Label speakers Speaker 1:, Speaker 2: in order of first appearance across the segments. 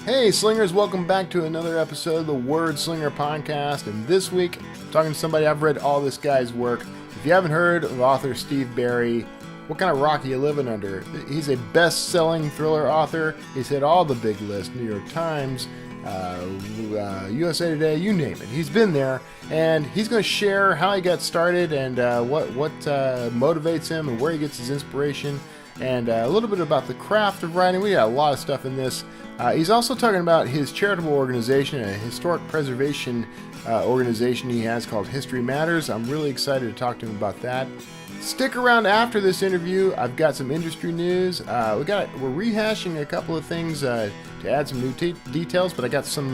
Speaker 1: Hey Slingers, welcome back to another episode of the Word Slinger podcast. And this week, I'm talking to somebody, I've read all this guy's work. If you haven't heard of author Steve Berry, what kind of rock are you living under? He's a best-selling thriller author. He's hit all the big lists, New York Times, USA Today, you name it. He's been there, and he's going to share how he got started and what motivates him and where he gets his inspiration, and a little bit about the craft of writing. We got a lot of stuff in this. He's also talking about his charitable organization, a historic preservation organization he has called History Matters. I'm really excited to talk to him about that. Stick around after this interview. I've got some industry news. We're rehashing a couple of things to add some new details, but I got some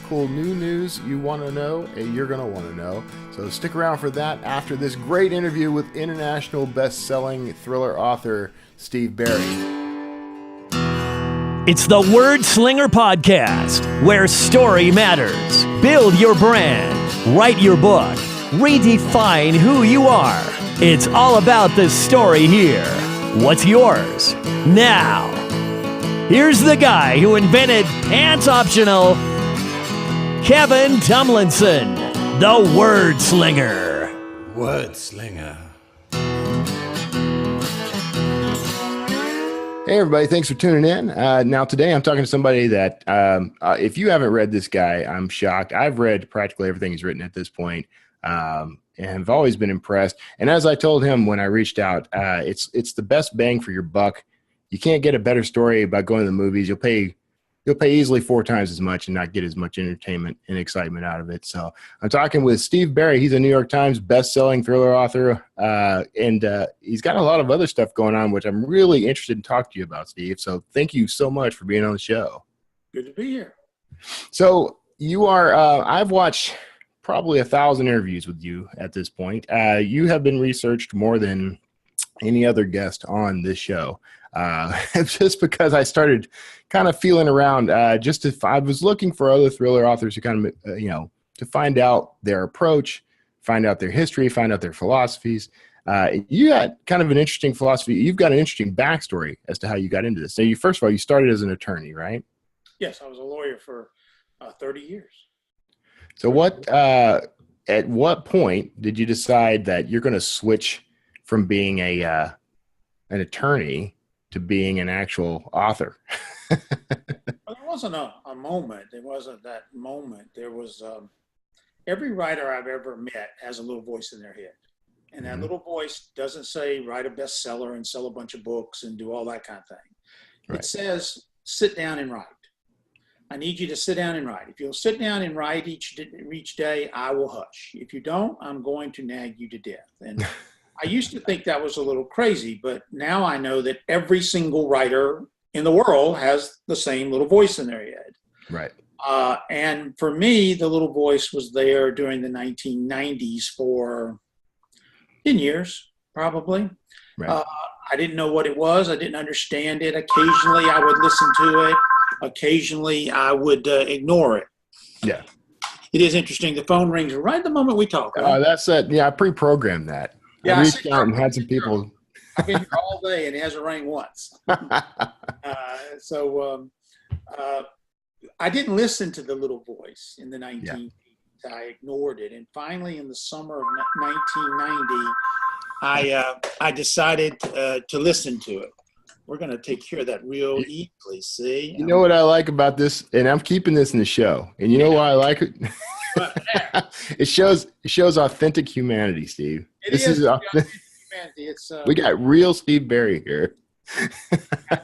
Speaker 1: cool new news you want to know. You're going to want to know. So stick around for that after this great interview with international best-selling thriller author Steve Berry.
Speaker 2: It's the Word Slinger Podcast, where story matters. Build your brand, write your book, redefine who you are. It's all about the story here. What's yours? Now, here's the guy who invented Pants Optional, Kevin Tomlinson, the Word Slinger.
Speaker 3: Word Slinger.
Speaker 1: Hey everybody, thanks for tuning in. Now today I'm talking to somebody that, if you haven't read this guy, I'm shocked. I've read practically everything he's written at this point, and have always been impressed. And as I told him when I reached out, it's the best bang for your buck. You can't get a better story about going to the movies. You'll pay easily 4 times as much and not get as much entertainment and excitement out of it. So I'm talking with Steve Berry. He's a New York Times best-selling thriller author, and he's got a lot of other stuff going on, which I'm really interested in talking to you about, Steve. So thank you so much for being on the show.
Speaker 3: Good to be here.
Speaker 1: So you are, I've watched probably 1,000 interviews with you at this point. You have been researched more than any other guest on this show. Just because I started kind of feeling around, I was looking for other thriller authors who kind of, to find out their approach, find out their history, find out their philosophies. You got kind of an interesting philosophy. You've got an interesting backstory as to how you got into this. So first of all, you started as an attorney, right?
Speaker 3: Yes, I was a lawyer for 30 years.
Speaker 1: So at what point did you decide that you're going to switch from being an attorney to being an actual author?
Speaker 3: Well, there wasn't a moment. It wasn't that moment. There was every writer I've ever met has a little voice in their head. And that little voice doesn't say write a bestseller and sell a bunch of books and do all that kind of thing. Right. It says sit down and write. I need you to sit down and write. If you'll sit down and write each day, I will hush. If you don't, I'm going to nag you to death. And I used to think that was a little crazy, but now I know that every single writer in the world has the same little voice in their head.
Speaker 1: Right.
Speaker 3: And for me, the little voice was there during the 1990s for 10 years, probably.
Speaker 1: Right.
Speaker 3: I didn't know what it was. I didn't understand it. Occasionally, I would listen to it. Occasionally, I would ignore it.
Speaker 1: Yeah.
Speaker 3: It is interesting. The phone rings right at the moment we talk. Right?
Speaker 1: That's it. Yeah, I pre-programmed that.
Speaker 3: Yeah,
Speaker 1: I reached out and had some people.
Speaker 3: I've been here all day and it hasn't rang once. So I didn't listen to the little voice in the 1980s. Yeah. I ignored it. And finally, in the summer of 1990, I decided to listen to it. We're going to take care of that real easily, see?
Speaker 1: You know what I like about this? And I'm keeping this in the show. And you know why I like it? It shows authentic humanity, Steve.
Speaker 3: This is authentic humanity.
Speaker 1: We got real Steve Berry here.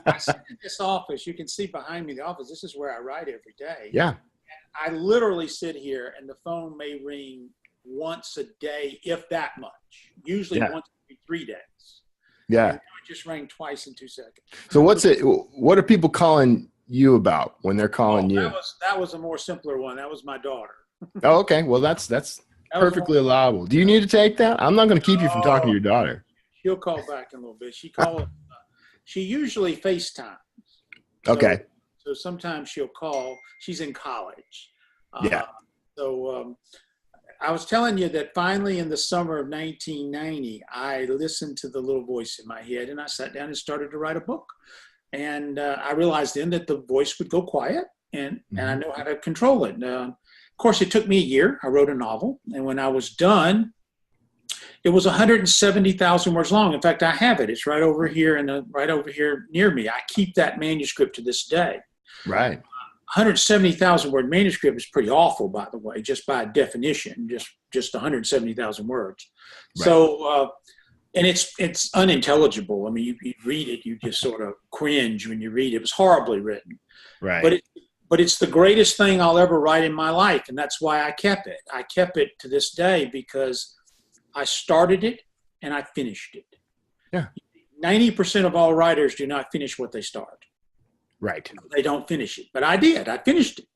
Speaker 3: I sit in this office. You can see behind me the office. This is where I write every day.
Speaker 1: Yeah.
Speaker 3: And I literally sit here, and the phone may ring once a day, if that much. Usually once every 3 days.
Speaker 1: Yeah.
Speaker 3: And it just rang twice in 2 seconds.
Speaker 1: So what are people calling you about when they're calling you?
Speaker 3: That was a more simpler one. That was my daughter.
Speaker 1: Oh, okay. Well, that's perfectly allowable. Do you need to take that? I'm not going to keep you from talking to your daughter.
Speaker 3: She'll call back in a little bit. She usually FaceTimes.
Speaker 1: Okay.
Speaker 3: So sometimes she'll call. She's in college. So I was telling you that finally in the summer of 1990, I listened to the little voice in my head, and I sat down and started to write a book. And I realized then that the voice would go quiet and I know how to control it. Of course, it took me a year. I wrote a novel, and when I was done, it was 170,000 words long. In fact, I have it. It's right over here right over here near me. I keep that manuscript to this day.
Speaker 1: Right.
Speaker 3: 170,000 word manuscript is pretty awful, by the way, just by definition, just 170,000 words. Right. So, and it's unintelligible. I mean, you read it, you just sort of cringe when you read it. It was horribly written.
Speaker 1: Right.
Speaker 3: But it's the greatest thing I'll ever write in my life, and that's why I kept it. I kept it to this day because I started it and I finished it.
Speaker 1: Yeah.
Speaker 3: 90% of all writers do not finish what they start.
Speaker 1: Right.
Speaker 3: They don't finish it. But I did. I finished it.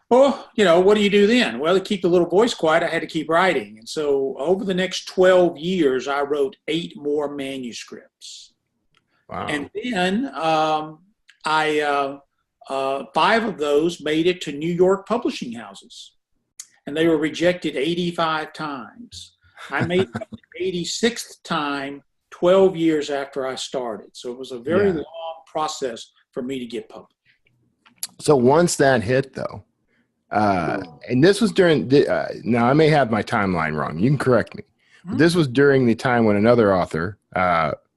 Speaker 3: Well, what do you do then? Well, to keep the little voice quiet, I had to keep writing. And so over the next 12 years, I wrote 8 more manuscripts.
Speaker 1: Wow.
Speaker 3: And then 5 of those made it to New York publishing houses. And they were rejected 85 times. I made it the 86th time 12 years after I started. So it was a very long process for me to get published.
Speaker 1: So once that hit, though, and this was during now I may have my timeline wrong. You can correct me. But this was during the time when another author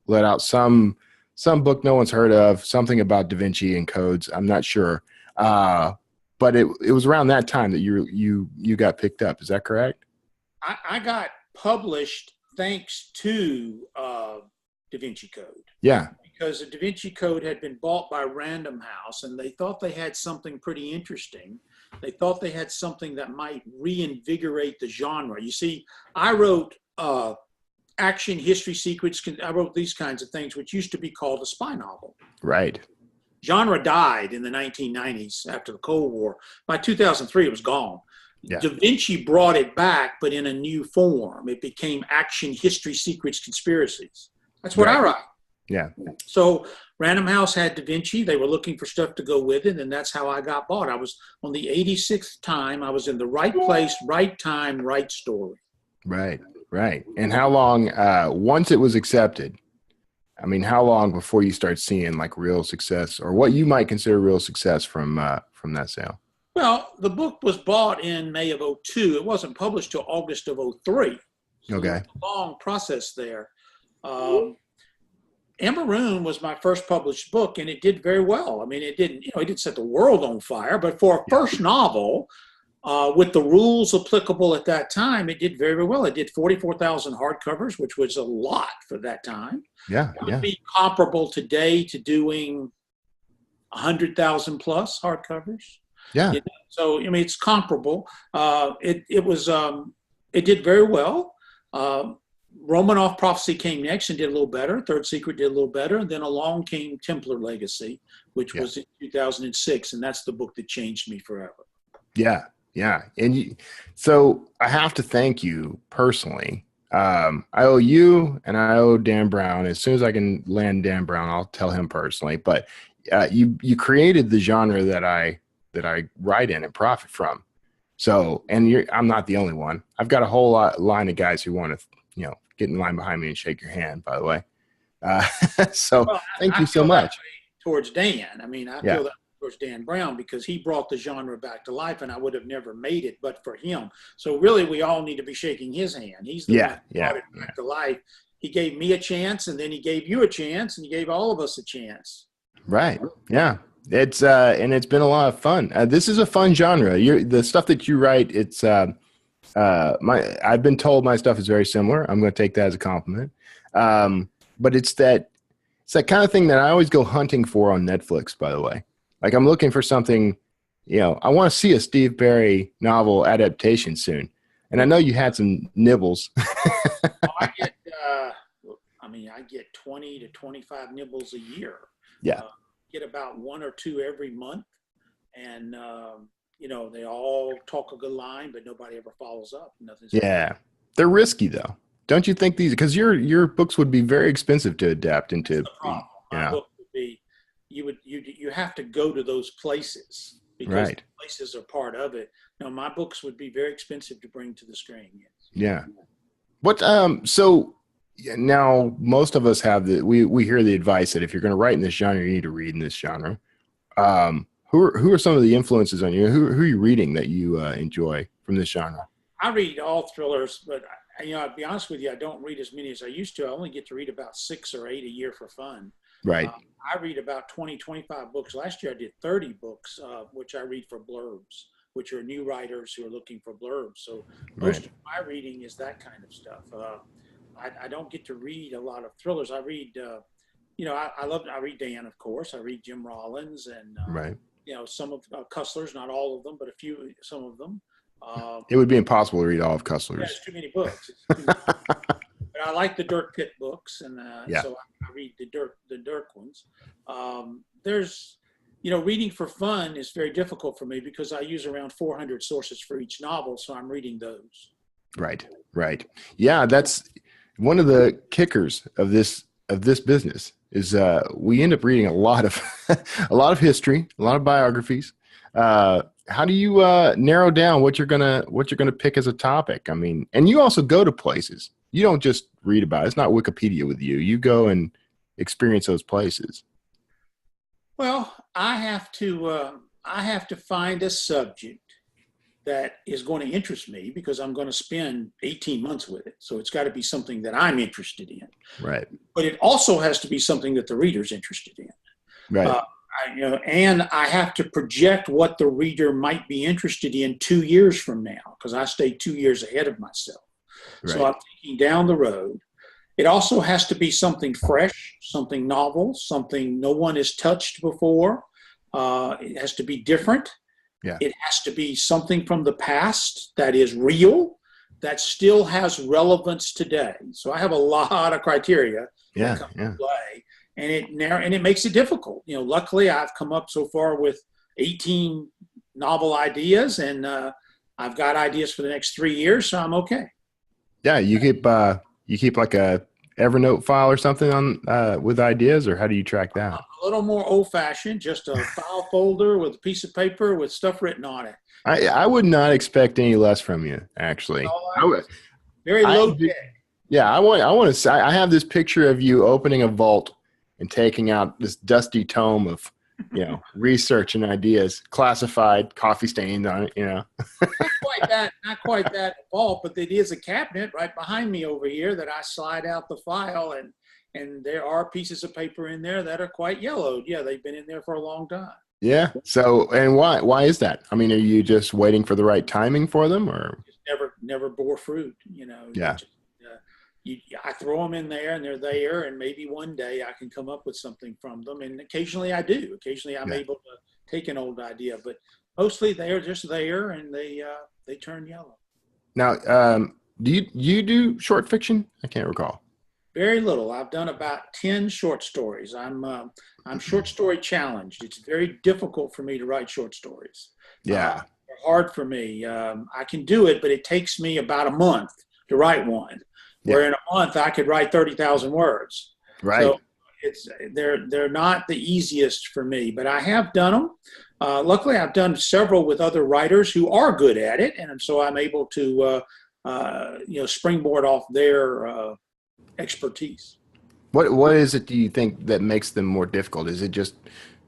Speaker 1: let out some book no one's heard of, something about Da Vinci and codes. I'm not sure, but it was around that time that you got picked up. Is that correct?
Speaker 3: I got published thanks to Da Vinci Code.
Speaker 1: Yeah.
Speaker 3: Because the Da Vinci Code had been bought by Random House, and they thought they had something pretty interesting. They thought they had something that might reinvigorate the genre. You see, I wrote action, history, secrets. I wrote these kinds of things, which used to be called a spy novel.
Speaker 1: Right.
Speaker 3: Genre died in the 1990s after the Cold War. By 2003, it was gone. Yeah. Da Vinci brought it back, but in a new form. It became action, history, secrets, conspiracies. That's what I write.
Speaker 1: Yeah.
Speaker 3: So Random House had Da Vinci. They were looking for stuff to go with it, and that's how I got bought. I was on the 86th time. I was in the right place, right time, right story.
Speaker 1: Right, right. And how long, once it was accepted, I mean, how long before you start seeing like real success, or what you might consider real success from that sale?
Speaker 3: Well, the book was bought in May of 2002. It wasn't published till August of 2003. So
Speaker 1: okay.
Speaker 3: It was a long process there. Maroon was my first published book, and it did very well. I mean, it didn't set the world on fire, but for a first novel, with the rules applicable at that time, it did very, very well. It did 44,000 hardcovers, which was a lot for that time.
Speaker 1: Yeah,
Speaker 3: it would be comparable today to doing 100,000 plus hardcovers.
Speaker 1: Yeah.
Speaker 3: So, I mean, it's comparable. It did very well. Romanoff Prophecy came next and did a little better. Third Secret did a little better. And then along came Templar Legacy, which was in 2006. And that's the book that changed me forever.
Speaker 1: Yeah. Yeah. And so I have to thank you personally. I owe you and I owe Dan Brown. As soon as I can land Dan Brown, I'll tell him personally. But you created the genre that I write in and profit from. So, and I'm not the only one. I've got a whole line of guys who want to, get in line behind me and shake your hand, by the way. Thank you so much.
Speaker 3: Towards Dan. I mean, I feel that towards Dan Brown because he brought the genre back to life, and I would have never made it but for him. So really, we all need to be shaking his hand. He's the one who brought it back to life. He gave me a chance, and then he gave you a chance, and he gave all of us a chance.
Speaker 1: Right. Yeah. It's and it's been a lot of fun. This is a fun genre. The stuff that you write, it's I've been told my stuff is very similar. I'm going to take that as a compliment. But it's that kind of thing that I always go hunting for on Netflix, by the way. Like I'm looking for something, I want to see a Steve Barry novel adaptation soon. And I know you had some nibbles.
Speaker 3: I get 20 to 25 nibbles a year.
Speaker 1: Yeah.
Speaker 3: Get about 1 or 2 every month. And, they all talk a good line, but nobody ever follows up. Nothing's
Speaker 1: They're risky though. Don't you think these, because your books would be very expensive to adapt into.
Speaker 3: My book would be, you have to go to those places because the places are part of it. No, my books would be very expensive to bring to the screen. Yes.
Speaker 1: Yeah. What, so now most of us have we hear the advice that if you're going to write in this genre, you need to read in this genre. Who are some of the influences on you? Who are you reading that you enjoy from this genre?
Speaker 3: I read all thrillers, but I'll be honest with you, I don't read as many as I used to. I only get to read about 6 or 8 a year for fun.
Speaker 1: Right.
Speaker 3: I read about 20, 25 books. Last year I did 30 books, which I read for blurbs, which are new writers who are looking for blurbs. So most of my reading is that kind of stuff. I don't get to read a lot of thrillers. I read, I read Dan, of course. I read Jim Rollins and, some of Cussler's, not all of them, but some of them.
Speaker 1: It would be impossible to read all of Cussler's.
Speaker 3: Yeah, it's too many books. But I like the Dirk Pitt books, and so I read the Dirk ones. There's, reading for fun is very difficult for me because I use around 400 sources for each novel, so I'm reading those. Right. Yeah, that's one of the kickers of this business is we end up reading a lot of history, a lot of biographies. How do you narrow down what you're gonna pick as a topic? I mean, and you also go to places. You don't just read about it. It's not Wikipedia with you. You go and experience those places. Well, I have to find a subject that is going to interest me because I'm going to spend 18 months with it. So it's got to be something that I'm interested in.
Speaker 1: Right.
Speaker 3: But it also has to be something that the reader's interested in.
Speaker 1: Right.
Speaker 3: And I have to project what the reader might be interested in 2 years from now because I stay 2 years ahead of myself. Right. So I'm thinking down the road. It also has to be something fresh, something novel, something no one has touched before. It has to be different.
Speaker 1: Yeah.
Speaker 3: It has to be something from the past that is real, that still has relevance today. So I have a lot of criteria that come into play, and it makes it difficult. Luckily I've come up so far with 18 novel ideas, and I've got ideas for the next 3 years, so I'm okay.
Speaker 1: Yeah, you keep like a Evernote file or something on with ideas, or how do you track that?
Speaker 3: A little more old-fashioned, just a file folder with a piece of paper with stuff written on it.
Speaker 1: I would not expect any less from you, actually.
Speaker 3: Very low tech.
Speaker 1: Yeah, I want to say I have this picture of you opening a vault and taking out this dusty tome of research and ideas, classified, coffee stains on it.
Speaker 3: Not quite that vault, but it is a cabinet right behind me over here that I slide out the file, and there are pieces of paper in there that are quite yellowed. Yeah, they've been in there for a long time.
Speaker 1: Yeah. So, and why is that? I mean, are you just waiting for the right timing for them, or
Speaker 3: just never bore fruit?
Speaker 1: Yeah.
Speaker 3: I throw them in there, and they're there, and maybe one day I can come up with something from them. And occasionally I do. Occasionally I'm able to take an old idea, but mostly they're just there, and they turn yellow.
Speaker 1: Now, do you do short fiction? I can't recall.
Speaker 3: Very little. I've done about 10 short stories. I'm short story challenged. It's very difficult for me to write short stories.
Speaker 1: Yeah.
Speaker 3: They're hard for me. I can do it, but it takes me about a month to write one. Where in a month I could write 30,000 words.
Speaker 1: Right.
Speaker 3: So they're not the easiest for me, but I have done them. Luckily, I've done several with other writers who are good at it, and so I'm able to springboard off their expertise.
Speaker 1: What is it do you think that makes them more difficult? Is it just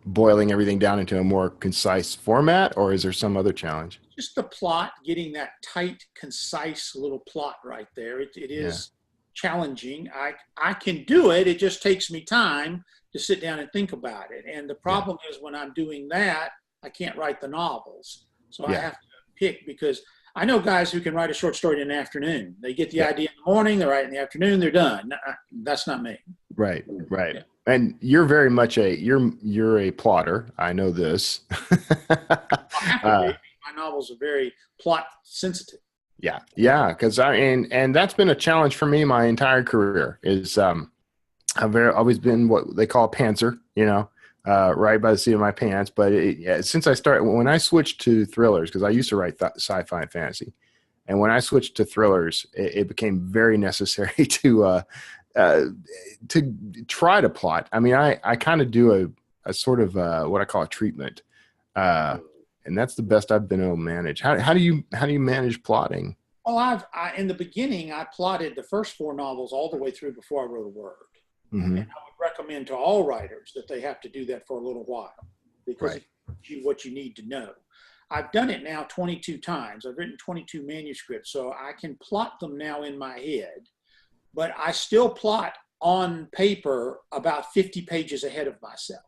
Speaker 1: boiling everything down into a more concise format, or is there some other challenge?
Speaker 3: Just the plot, getting that tight, concise little plot right there. It is challenging. I can do it. It just takes me time to sit down and think about it. And the problem is when I'm doing that, I can't write the novels. So I have to pick, because I know guys who can write a short story in an afternoon. They get the idea in the morning, they write in the afternoon, they're done. That's not me.
Speaker 1: Right. Yeah. And you're very much you're a plotter. I know this.
Speaker 3: My novels are very plot sensitive.
Speaker 1: Yeah. Because and that's been a challenge for me my entire career. Is I've always been what they call a pantser, right by the seat of my pants. But since when I switched to thrillers, because I used to write sci-fi and fantasy, and when I switched to thrillers, it became very necessary to try to plot. I mean, I kind of do a sort of what I call a treatment, and that's the best I've been able to manage. How do you manage plotting?
Speaker 3: Well, in the beginning, I plotted the first 4 novels all the way through before I wrote a word. Mm-hmm. And I would recommend to all writers that they have to do that for a little while, because if you you what you need to know. I've done it now 22 times. I've written 22 manuscripts, so I can plot them now in my head, but I still plot on paper about 50 pages ahead of myself.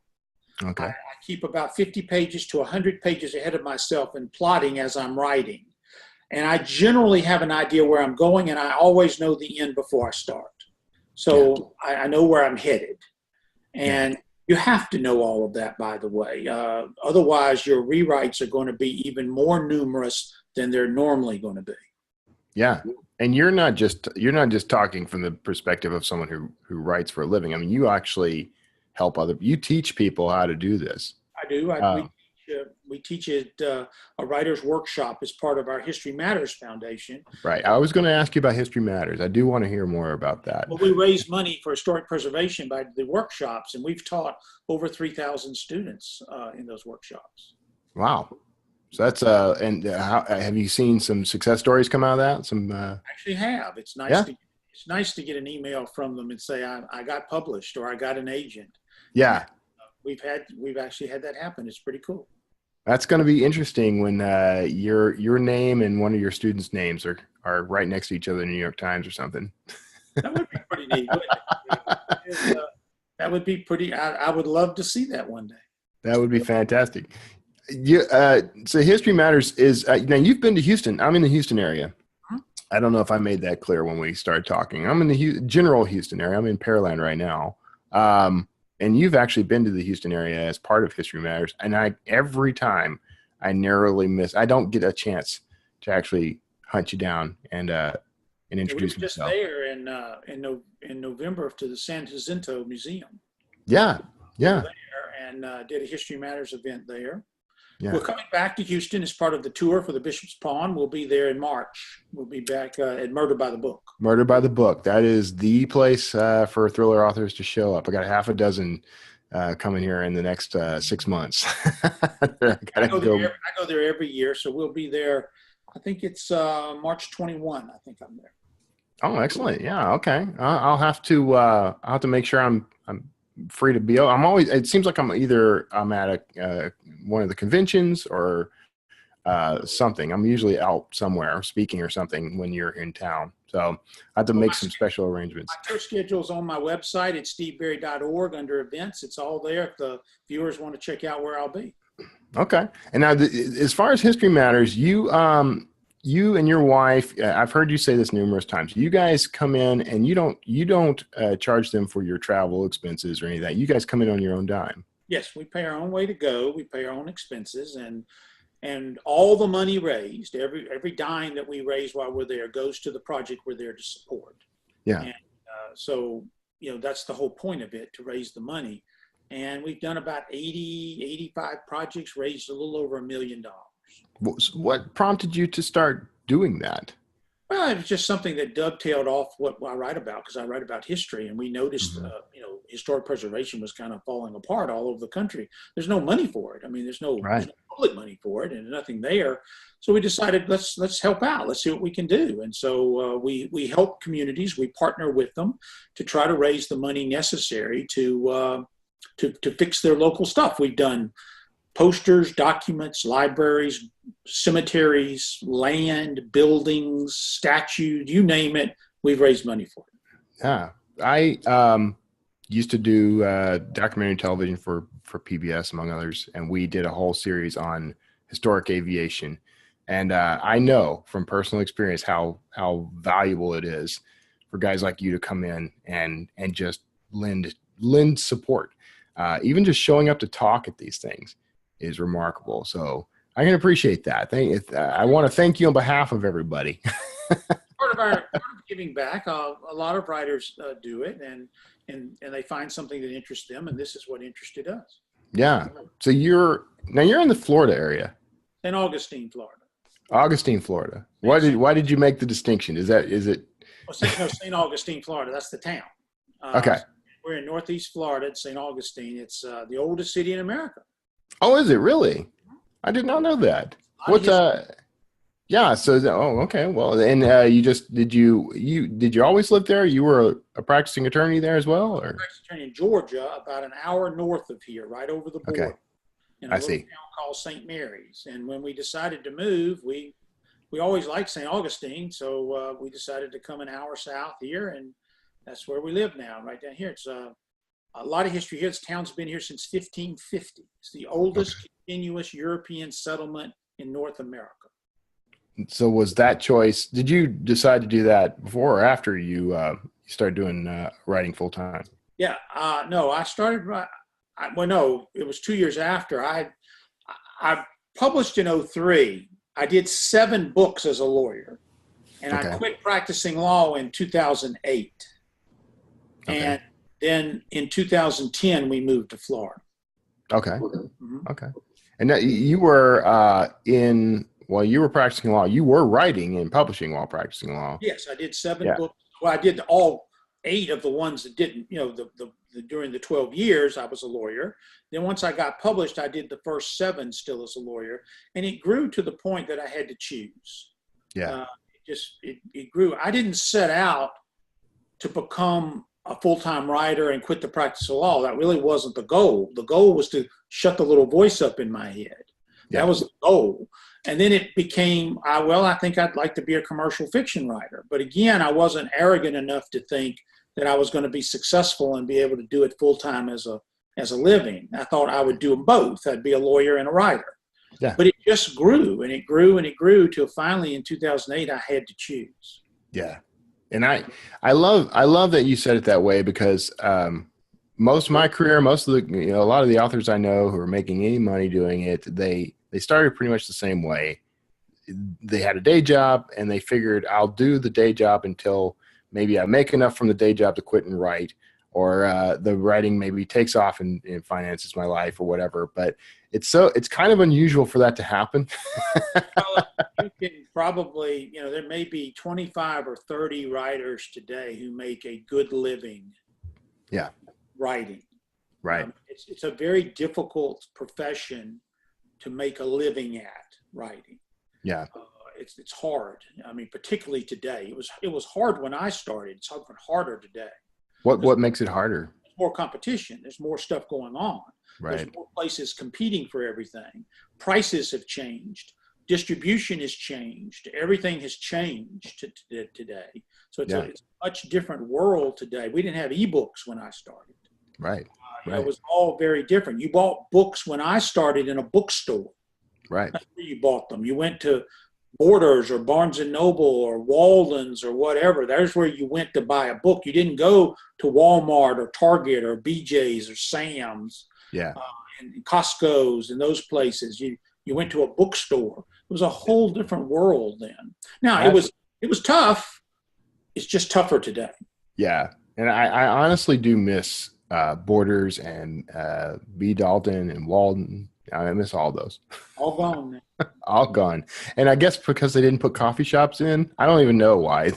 Speaker 1: Okay.
Speaker 3: I keep about 50 pages to 100 pages ahead of myself in plotting as I'm writing. And I generally have an idea where I'm going, and I always know the end before I start. So I know where I'm headed. And you have to know all of that, by the way. Otherwise, your rewrites are going to be even more numerous than they're normally going to be.
Speaker 1: Yeah. And you're not just talking from the perspective of someone who writes for a living. I mean, you actually help you teach people how to do this.
Speaker 3: I do. We teach it a writer's workshop as part of our History Matters Foundation.
Speaker 1: Right. I was going to ask you about History Matters. I do want to hear more about that.
Speaker 3: Well, we raise money for historic preservation by the workshops, and we've taught over 3,000 students in those workshops.
Speaker 1: Wow. So that's how have you seen some success stories come out of that?
Speaker 3: Actually have. It's nice. It's nice to get an email from them and say I got published or I got an agent.
Speaker 1: Yeah.
Speaker 3: We've actually had that happen. It's pretty cool.
Speaker 1: That's going to be interesting when your name and one of your students' names are right next to each other in the New York Times or something.
Speaker 3: That would be pretty neat. That would be pretty. I would love to see that one day.
Speaker 1: That would be fantastic. So History Matters is now you've been to Houston. I'm in the Houston area. I don't know if I made that clear when we started talking. I'm in the general Houston area. I'm in Pearland right now. And you've actually been to the Houston area as part of History Matters. And every time I narrowly miss, I don't get a chance to actually hunt you down and introduce myself.
Speaker 3: We were just there in November to the San Jacinto Museum.
Speaker 1: Yeah. Yeah.
Speaker 3: There and did a History Matters event there.
Speaker 1: Yeah.
Speaker 3: We're coming back to Houston as part of the tour for the Bishop's Pond. We'll be there in March. We'll be back at Murder by the Book.
Speaker 1: Murder by the Book. That is the place for thriller authors to show up. I got half a dozen coming here in the next 6 months. I go
Speaker 3: there every year, so we'll be there. I think it's March 21. I think I'm there.
Speaker 1: Oh, excellent. Yeah. Okay. I'll have to make sure I'm free to be. It seems like I'm at one of the conventions or something. I'm usually out somewhere speaking or something when you're in town. So I have to make some special arrangements.
Speaker 3: My tour schedule's on my website at steveberry.org under events. It's all there if the viewers want to check out where I'll be. Okay.
Speaker 1: And now as far as History Matters, you and your wife, I've heard you say this numerous times. You guys come in and you don't charge them for your travel expenses or any of that. You guys come in on your own dime.
Speaker 3: Yes, we pay our own way to go. We pay our own expenses, and all the money raised, every dime that we raise while we're there goes to the project we're there to support.
Speaker 1: Yeah.
Speaker 3: And so that's the whole point of it, to raise the money. And we've done about 85 projects, raised a little over $1 million.
Speaker 1: What prompted you to start doing that?
Speaker 3: Well, it was just something that dovetailed off what I write about, because I write about history, and we noticed, historic preservation was kind of falling apart all over the country. There's no money for it. I mean, there's no public money for it, and nothing there. So we decided let's help out. Let's see what we can do. And so we help communities. We partner with them to try to raise the money necessary to fix their local stuff. We've done posters, documents, libraries, cemeteries, land, buildings, statues, you name it, we've raised money for it.
Speaker 1: Yeah. I used to do documentary television for PBS, among others, and we did a whole series on historic aviation. And I know from personal experience how valuable it is for guys like you to come in and just lend support. Even just showing up to talk at these things is remarkable. So I can appreciate that. I want to thank you on behalf of everybody.
Speaker 3: part of giving back. A lot of writers do it, and they find something that interests them, and this is what interested us.
Speaker 1: Yeah. So you're in the Florida area.
Speaker 3: St. Augustine, Florida.
Speaker 1: Augustine, Florida. Why did you make the distinction? Is it?
Speaker 3: Well, St. Augustine, Florida. That's the town.
Speaker 1: Okay.
Speaker 3: We're in Northeast Florida at St. Augustine. It's the oldest city in America.
Speaker 1: Oh, is it really? I did not know that. Yeah. So, okay. Well, and did you always live there? You were a practicing attorney there as well, or?
Speaker 3: Practicing attorney in Georgia, about an hour north of here, right over the border.
Speaker 1: Okay.
Speaker 3: in a
Speaker 1: I
Speaker 3: little
Speaker 1: see.
Speaker 3: town called St. Mary's. And when we decided to move, we always liked St. Augustine, so we decided to come an hour south here, and that's where we live now, right down here. It's a lot of history here. This town's been here since 1550. It's the oldest continuous European settlement in North America.
Speaker 1: So was that choice, did you decide to do that before or after you started doing writing full time?
Speaker 3: Yeah, no, I started, well, no, it was 2 years after. I published in '03. I did 7 books as a lawyer, and I quit practicing law in 2008. And then in 2010, we moved to Florida.
Speaker 1: Okay. Okay. And now you were while you were practicing law, you were writing and publishing while practicing law.
Speaker 3: Yes, I did 7 books. Well, I did all 8 of the ones that didn't, during the 12 years I was a lawyer. Then once I got published, I did the first 7 still as a lawyer. And it grew to the point that I had to choose.
Speaker 1: Yeah.
Speaker 3: It grew. I didn't set out to become a full-time writer and quit the practice of law. That really wasn't the goal. The goal was to shut the little voice up in my head. That was the goal. And then it became, I think I'd like to be a commercial fiction writer. But again, I wasn't arrogant enough to think that I was going to be successful and be able to do it full-time as a living. I thought I would do them both. I'd be a lawyer and a writer. Yeah. But it just grew and it grew and it grew till finally in 2008, I had to choose.
Speaker 1: Yeah. And I love that you said it that way, because most of my career, most of the, a lot of the authors I know who are making any money doing it, they started pretty much the same way. They had a day job and they figured, I'll do the day job until maybe I make enough from the day job to quit and write, or the writing maybe takes off and finances my life or whatever. But it's kind of unusual for that to happen.
Speaker 3: Well, you can probably, there may be 25 or 30 writers today who make a good living.
Speaker 1: Yeah.
Speaker 3: Writing.
Speaker 1: Right.
Speaker 3: It's a very difficult profession to make a living at, writing.
Speaker 1: Yeah.
Speaker 3: It's hard. I mean, particularly today. It was hard when I started. It's even harder today.
Speaker 1: What makes it harder?
Speaker 3: There's more competition. There's more stuff going on.
Speaker 1: Right.
Speaker 3: There's more places competing for everything. Prices have changed. Distribution has changed. Everything has changed today. So it's a much different world today. We didn't have ebooks when I started.
Speaker 1: Right.
Speaker 3: It was all very different. You bought books when I started in a bookstore.
Speaker 1: Right.
Speaker 3: That's where you bought them. You went to Borders or Barnes and Noble or Walden's or whatever. There's where you went to buy a book. You didn't go to Walmart or Target or BJ's or Sam's.
Speaker 1: Yeah.
Speaker 3: And Costco's and those places. You went to a bookstore. It was a whole different world then. Now it was tough. It's just tougher today.
Speaker 1: Yeah. And I honestly do miss Borders and B. Dalton and Walden. I miss all those.
Speaker 3: All gone, man.
Speaker 1: All gone. And I guess because they didn't put coffee shops in, I don't even know why.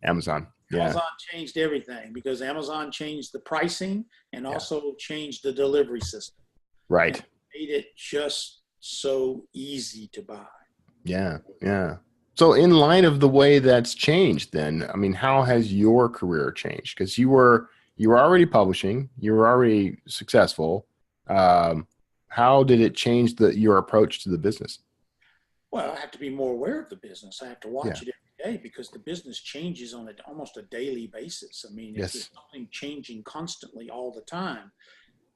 Speaker 1: Amazon. Yeah.
Speaker 3: Amazon changed everything because Amazon changed the pricing and also changed the delivery system.
Speaker 1: Right.
Speaker 3: And made it just so easy to buy.
Speaker 1: Yeah. Yeah. So in light of the way that's changed then, I mean, how has your career changed? Because you were already publishing, you were already successful. How did it change your approach to the business?
Speaker 3: Well, I have to be more aware of the business. I have to watch it every day because the business changes on almost a daily basis. I mean, there's something changing constantly all the time.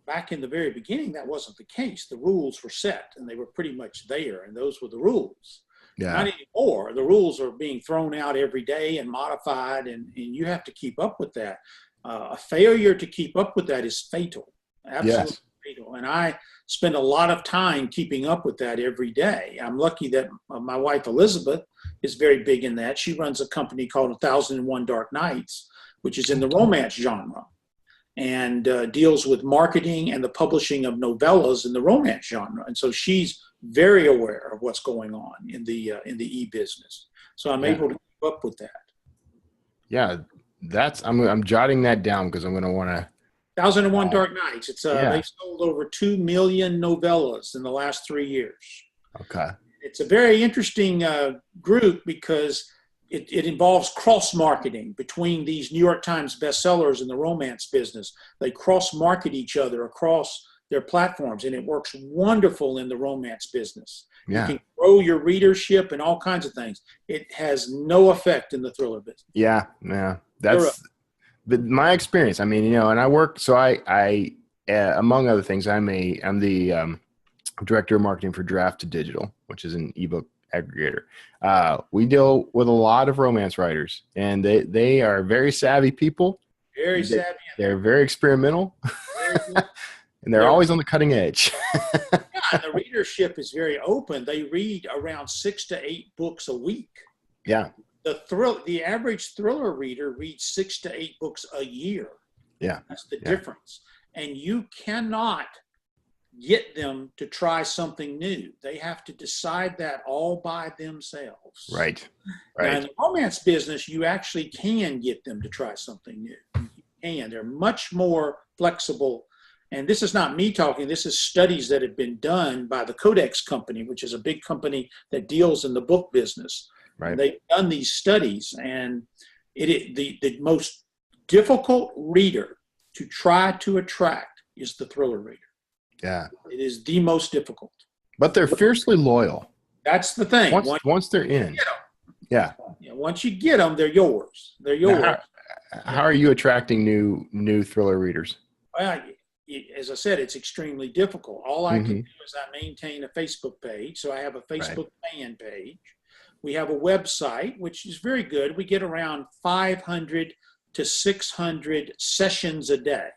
Speaker 3: Back in the very beginning, that wasn't the case. The rules were set and they were pretty much there, and those were the rules. Yeah. Not anymore. The rules are being thrown out every day and modified, and you have to keep up with that. A failure to keep up with that is fatal. Absolutely fatal. And I spend a lot of time keeping up with that every day. I'm lucky that my wife, Elizabeth, is very big in that. She runs a company called 1001 Dark Nights, which is in the romance genre and deals with marketing and the publishing of novellas in the romance genre. And so she's very aware of what's going on in the e-business. So I'm able to keep up with that.
Speaker 1: Yeah, I'm jotting that down because I'm going to want to.
Speaker 3: 1001 Dark Nights. It's they've sold over 2 million novellas in the last 3 years.
Speaker 1: Okay.
Speaker 3: It's a very interesting group because it involves cross-marketing between these New York Times bestsellers in the romance business. They cross-market each other across their platforms, and it works wonderful in the romance business.
Speaker 1: Yeah.
Speaker 3: You can grow your readership and all kinds of things. It has no effect in the thriller business.
Speaker 1: Yeah. That's my experience. I mean, and I work, so I among other things, I'm the director of marketing for Draft to Digital, which is an ebook aggregator. We deal with a lot of romance writers, and they are very savvy people.
Speaker 3: Very savvy.
Speaker 1: They're very experimental, and they're always on the cutting edge.
Speaker 3: Yeah, and the readership is very open. They read around 6 to 8 books a week.
Speaker 1: Yeah.
Speaker 3: The average thriller reader reads 6 to 8 books a year.
Speaker 1: Yeah.
Speaker 3: That's the difference. And you cannot get them to try something new. They have to decide that all by themselves.
Speaker 1: Right.
Speaker 3: Now, in the romance business, you actually can get them to try something new. You can. They're much more flexible. And this is not me talking. This is studies that have been done by the Codex Company, which is a big company that deals in the book business.
Speaker 1: Right.
Speaker 3: And they've done these studies, and the most difficult reader to try to attract is the thriller reader.
Speaker 1: Yeah.
Speaker 3: It is the most difficult.
Speaker 1: But they're fiercely loyal.
Speaker 3: That's the thing.
Speaker 1: Once they're in. Yeah.
Speaker 3: Once you get them, they're yours. They're yours.
Speaker 1: Now, how are you attracting new thriller readers?
Speaker 3: Well, as I said, it's extremely difficult. All I can do is I maintain a Facebook page. So I have a Facebook fan page. We have a website, which is very good. We get around 500 to 600 sessions a day.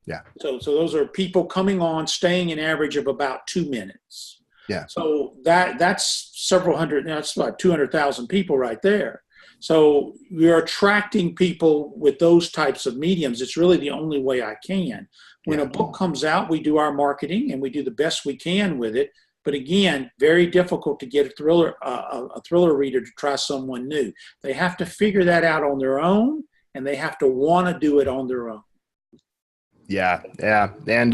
Speaker 1: Yeah.
Speaker 3: So those are people coming on, staying an average of about 2 minutes.
Speaker 1: Yeah.
Speaker 3: So that's several hundred. That's about 200,000 people right there. So we're attracting people with those types of mediums. It's really the only way I can. When a book comes out, we do our marketing and we do the best we can with it. But again, very difficult to get a thriller reader to try someone new. They have to figure that out on their own, and they have to want to do it on their own.
Speaker 1: Yeah, and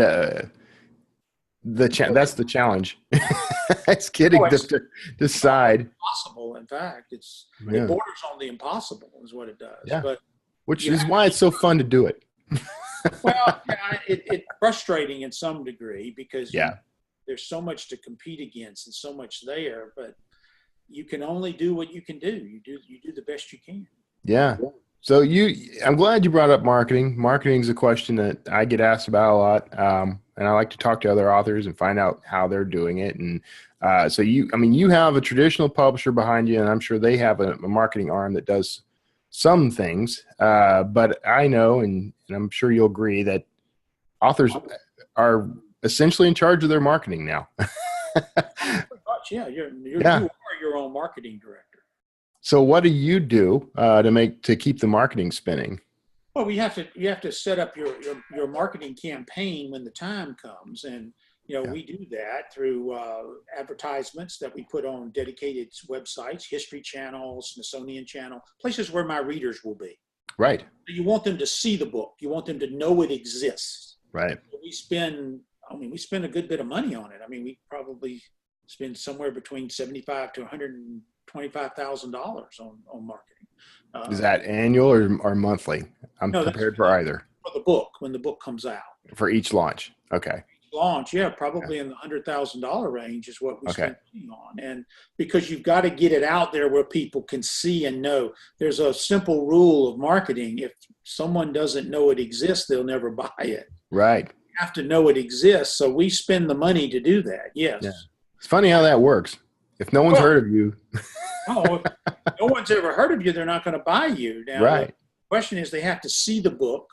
Speaker 1: that's the challenge. It's getting them to decide.
Speaker 3: Impossible, in fact, it borders on the impossible, is what it does.
Speaker 1: Yeah,
Speaker 3: but
Speaker 1: which is why it's so fun to do it.
Speaker 3: Well, it's frustrating in some degree because there's so much to compete against and so much there, but you can only do what you can do. You do the best you can.
Speaker 1: Yeah. So I'm glad you brought up marketing. Marketing is a question that I get asked about a lot. And I like to talk to other authors and find out how they're doing it. And so you have a traditional publisher behind you, and I'm sure they have a marketing arm that does some things. But I know, and I'm sure you'll agree, that authors are essentially in charge of their marketing now.
Speaker 3: Yeah, you are your own marketing director.
Speaker 1: So what do you do to keep the marketing spinning?
Speaker 3: Well, you have to set up your marketing campaign when the time comes, and we do that through advertisements that we put on dedicated websites, History Channel, Smithsonian Channel, places where my readers will be.
Speaker 1: Right.
Speaker 3: You want them to see the book. You want them to know it exists.
Speaker 1: Right.
Speaker 3: We spend a good bit of money on it. We probably spend somewhere between $75,000 to $125,000 on marketing.
Speaker 1: Is that annual or monthly? I'm prepared for either.
Speaker 3: For the book, when the book comes out.
Speaker 1: For each launch. Okay.
Speaker 3: Launch, probably in the $100,000 range is what we spend on. And because you've got to get it out there where people can see and know. There's a simple rule of marketing. If someone doesn't know it exists, they'll never buy it.
Speaker 1: Right.
Speaker 3: You have to know it exists. So we spend the money to do that. Yes. Yeah.
Speaker 1: It's funny how that works. If no one's heard of you.
Speaker 3: If no one's ever heard of you, they're not going to buy you. Now,
Speaker 1: right.
Speaker 3: The question is they have to see the book,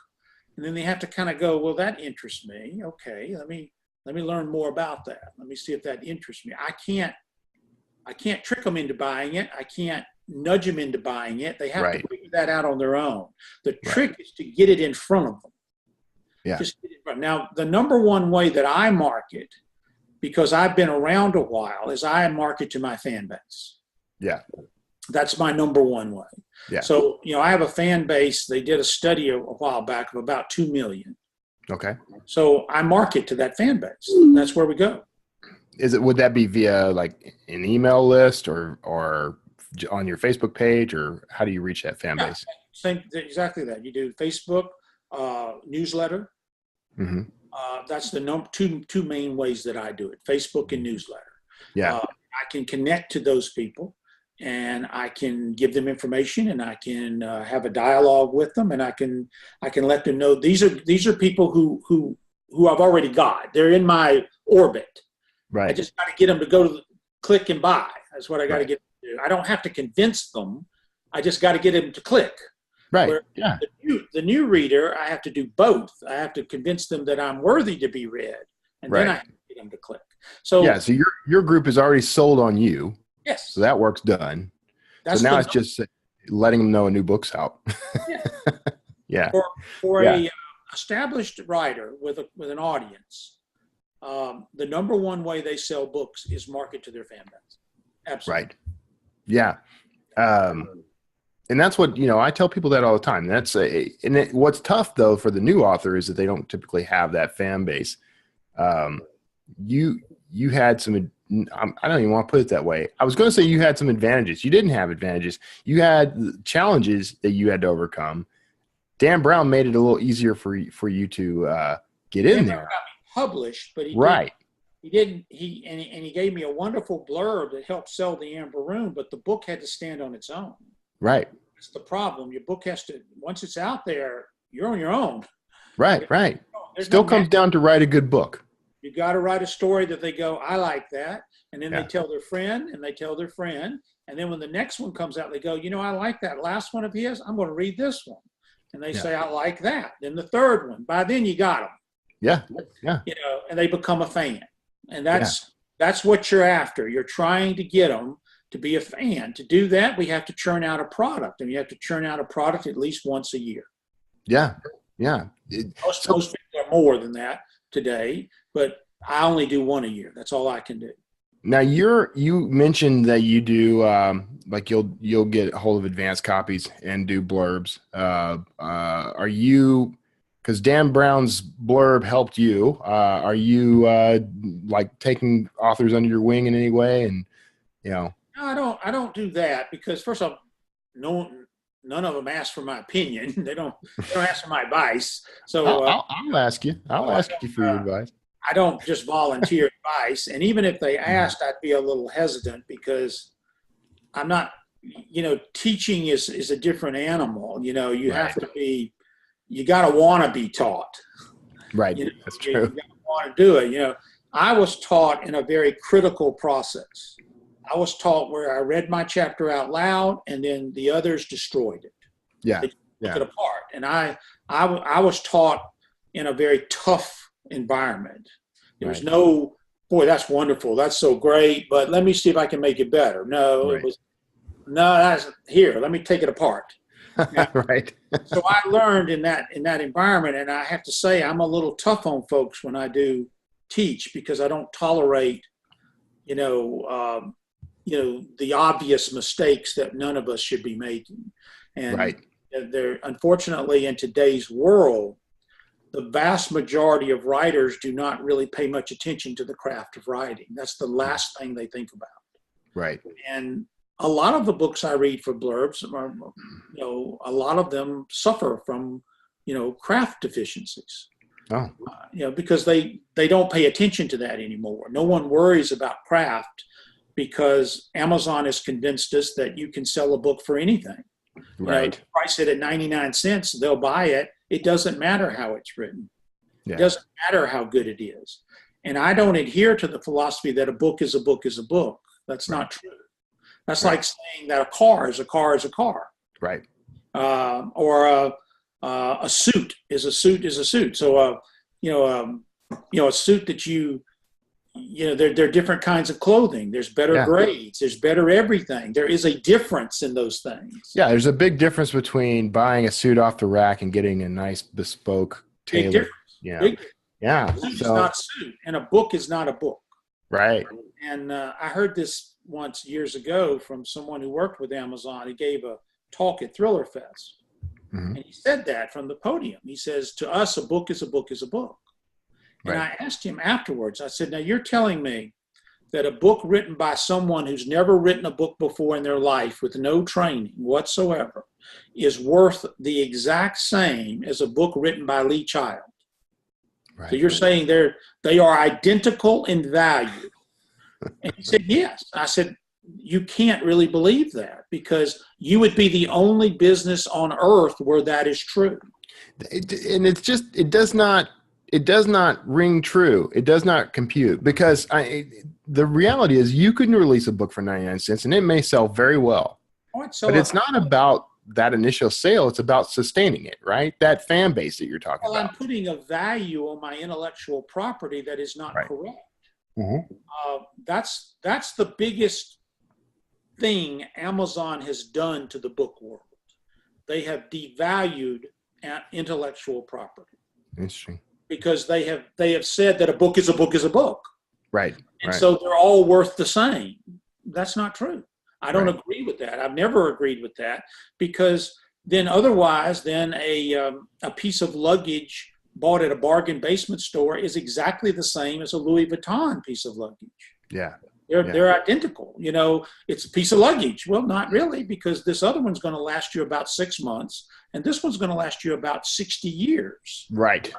Speaker 3: and then they have to kind of go, well, that interests me. Okay, let me learn more about that. Let me see if that interests me. I can't trick them into buying it. I can't nudge them into buying it. They have to figure that out on their own. The trick is to get it in front of them.
Speaker 1: Yeah.
Speaker 3: Just get it in front. Now, the number one way that I market, because I've been around a while, is I market to my fan base.
Speaker 1: Yeah.
Speaker 3: That's my number one way.
Speaker 1: Yeah.
Speaker 3: So, I have a fan base. They did a study a while back of about 2 million.
Speaker 1: Okay.
Speaker 3: So I market to that fan base. That's where we go.
Speaker 1: Would that be via like an email list or on your Facebook page, or how do you reach that fan base?
Speaker 3: Exactly that. You do Facebook, newsletter.
Speaker 1: Mm-hmm.
Speaker 3: That's the two main ways that I do it: Facebook and newsletter.
Speaker 1: Yeah.
Speaker 3: I can connect to those people, and I can give them information, and I can have a dialogue with them, and I can let them know these are people who I've already got. They're in my orbit.
Speaker 1: Right.
Speaker 3: I just got to get them to go to click and buy. That's what I got to
Speaker 1: Right.
Speaker 3: get them to do. I don't have to convince them. I just got to get them to click.
Speaker 1: Right.
Speaker 3: Where
Speaker 1: Yeah.
Speaker 3: the new reader, I have to do both. I have to convince them that I'm worthy to be read, and then I have to get them to click. So
Speaker 1: yeah. So your group is already sold on you.
Speaker 3: yes.
Speaker 1: So that work's done.
Speaker 3: That's
Speaker 1: so now it's just letting them know a new book's out.
Speaker 3: Yeah.
Speaker 1: Yeah.
Speaker 3: For
Speaker 1: Yeah.
Speaker 3: a established writer with an audience, the number one way they sell books is market to their fan base. Absolutely.
Speaker 1: Right. Yeah. And that's what, I tell people that all the time. What's tough though for the new author is that they don't typically have that fan base. You had some, I don't even want to put it that way. I was going to say you had some advantages. You didn't have advantages. You had challenges that you had to overcome. Dan Brown made it a little easier for you to get in there.
Speaker 3: Got me published, but he gave me a wonderful blurb that helped sell the Amber Room, but the book had to stand on its own.
Speaker 1: Right.
Speaker 3: That's the problem. Your book has to, once it's out there, you're on your own.
Speaker 1: Right. Right.
Speaker 3: There's
Speaker 1: Still
Speaker 3: no
Speaker 1: comes down to write a good book.
Speaker 3: You got to write a story that they go, I like that. And then
Speaker 1: Yeah.
Speaker 3: they tell their friend, and they tell their friend. And then when the next one comes out, they go, I like that last one of his. I'm going to read this one. And they say, I like that. Then the third one. By then you got them.
Speaker 1: Yeah. Yeah.
Speaker 3: And they become a fan. And that's what you're after. You're trying to get them to be a fan. To do that, we have to churn out a product. And you have to churn out a product at least once a year.
Speaker 1: Yeah. Yeah.
Speaker 3: Most people are more than that today, but I only do one a year. That's all I can do.
Speaker 1: Now you mentioned that you do like you'll get a hold of advanced copies and do blurbs. Are you, because Dan Brown's blurb helped you? Are you like taking authors under your wing in any way? And
Speaker 3: No, I don't do that because first of all, none of them ask for my opinion. They don't ask for my advice. So
Speaker 1: I'll ask you. I'll ask you for your advice.
Speaker 3: I don't just volunteer advice. And even if they asked, I'd be a little hesitant because I'm not, teaching is a different animal. You have to be, you got to want to be taught.
Speaker 1: Right. That's true.
Speaker 3: You got to want to do it. I was taught in a very critical process. I was taught where I read my chapter out loud and then the others destroyed it.
Speaker 1: Yeah.
Speaker 3: They took it apart. And I was taught in a very tough environment. There was no, boy, that's wonderful. That's so great. But let me see if I can make it better. No, It was, that's here. Let me take it apart.
Speaker 1: Right.
Speaker 3: So I learned in that environment, and I have to say I'm a little tough on folks when I do teach because I don't tolerate, the obvious mistakes that none of us should be making. And there, unfortunately, in today's world, the vast majority of writers do not really pay much attention to the craft of writing. That's the last thing they think about. Right. And a lot of the books I read for blurbs are, a lot of them suffer from, craft deficiencies.
Speaker 1: Oh.
Speaker 3: Because they don't pay attention to that anymore. No one worries about craft because Amazon has convinced us that you can sell a book for anything. Right. Price it at 99 cents, they'll buy it. It doesn't matter how it's written. Yeah. It doesn't matter how good it is. And I don't adhere to the philosophy that a book is a book is a book. That's not true. That's like saying that a car is a car is a car. Right. Or a suit is a suit is a suit. So, a suit that there are different kinds of clothing. There's better grades. There's better everything. There is a difference in those things. Yeah, there's a big difference between buying a suit off the rack and getting a nice bespoke tailored. Yeah. A suit is not a suit, and a book is not a book. Right. And I heard this once years ago from someone who worked with Amazon. He gave a talk at Thriller Fest. Mm-hmm. And he said that from the podium. He says, to us, a book is a book is a book. And I asked him afterwards, I said, now you're telling me that a book written by someone who's never written a book before in their life with no training whatsoever is worth the exact same as a book written by Lee Child. So you're saying they are identical in value. And he said, yes. I said, you can't really believe that, because you would be the only business on earth where that is true.
Speaker 1: And it's just, it does not ring true. It does not compute, because the reality is you can release a book for 99 cents and it may sell very well, but it's not about that initial sale. It's about sustaining it, right? That fan base that you're talking about.
Speaker 3: I'm putting a value on my intellectual property that is not correct.
Speaker 1: Mm-hmm.
Speaker 3: That's the biggest thing Amazon has done to the book world. They have devalued intellectual property.
Speaker 1: Interesting.
Speaker 3: Because they have said that a book is a book is a book. Right. And so they're all worth the same. That's not true. I don't agree with that. I've never agreed with that, because then otherwise, then a piece of luggage bought at a bargain basement store is exactly the same as a Louis Vuitton piece of luggage.
Speaker 1: Yeah.
Speaker 3: They're identical. You know, it's a piece of luggage. Well, not really, because this other one's going to last you about 6 months, and this one's going to last you about 60 years.
Speaker 1: Right.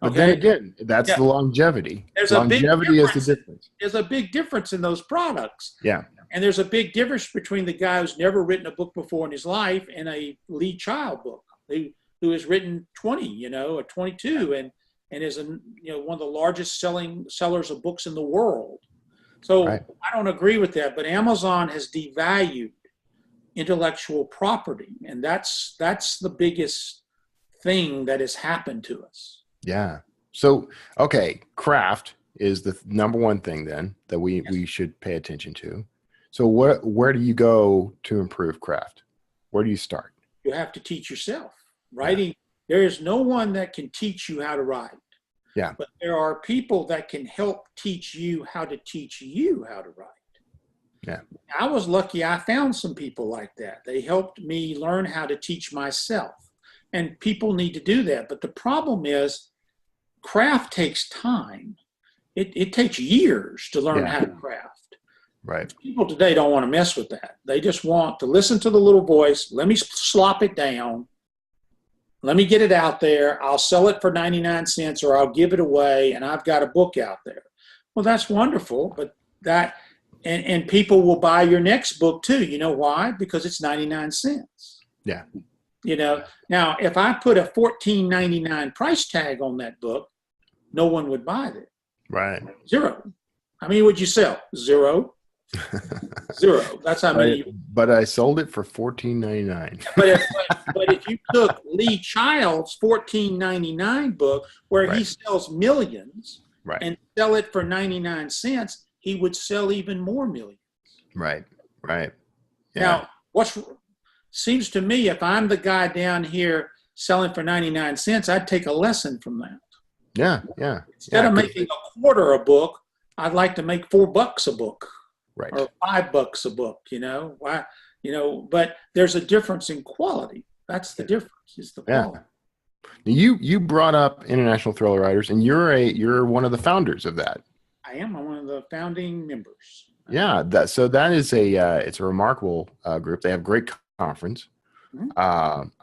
Speaker 1: But then again, that's the longevity. Longevity is the difference.
Speaker 3: There's a big difference in those products.
Speaker 1: Yeah.
Speaker 3: And there's a big difference between the guy who's never written a book before in his life and a Lee Child book who has written 20, or 22, and is one of the largest sellers of books in the world. So I don't agree with that. But Amazon has devalued intellectual property, and that's the biggest thing that has happened to us.
Speaker 1: Yeah. So, okay, craft is the number one thing then that we should pay attention to. So where do you go to improve craft? Where do you start?
Speaker 3: You have to teach yourself. Writing, there is no one that can teach you how to write.
Speaker 1: Yeah.
Speaker 3: But there are people that can help teach you how to teach you how to write.
Speaker 1: Yeah.
Speaker 3: I was lucky I found some people like that. They helped me learn how to teach myself. And people need to do that. But the problem is, craft takes time. It takes years to learn how to craft.
Speaker 1: Right.
Speaker 3: People today don't want to mess with that. They just want to listen to the little voice. Let me slop it down. Let me get it out there. I'll sell it for 99 cents or I'll give it away, and I've got a book out there. Well, that's wonderful, but and people will buy your next book too. You know why? Because it's 99 cents.
Speaker 1: Yeah.
Speaker 3: Now if I put a $14.99 price tag on that book, no one would buy it.
Speaker 1: Right.
Speaker 3: Zero. How many would you sell? Zero. Zero. That's how many.
Speaker 1: But I sold it for $14.99.
Speaker 3: but if you took Lee Child's $14.99 book, where he sells millions, and sell it for 99 cents, he would sell even more millions.
Speaker 1: Right. Yeah.
Speaker 3: Now, seems to me, if I'm the guy down here selling for 99 cents, I'd take a lesson from that.
Speaker 1: Yeah.
Speaker 3: Instead of making $0.25 a book, I'd like to make $4 a book.
Speaker 1: Right.
Speaker 3: Or $5 a book, Why, but there's a difference in quality. That's the difference, is the quality.
Speaker 1: Yeah. You brought up International Thriller Writers, and you're one of the founders of that.
Speaker 3: I am. I'm one of the founding members.
Speaker 1: Yeah. That is it's a remarkable group. They have a great conference. Mm-hmm.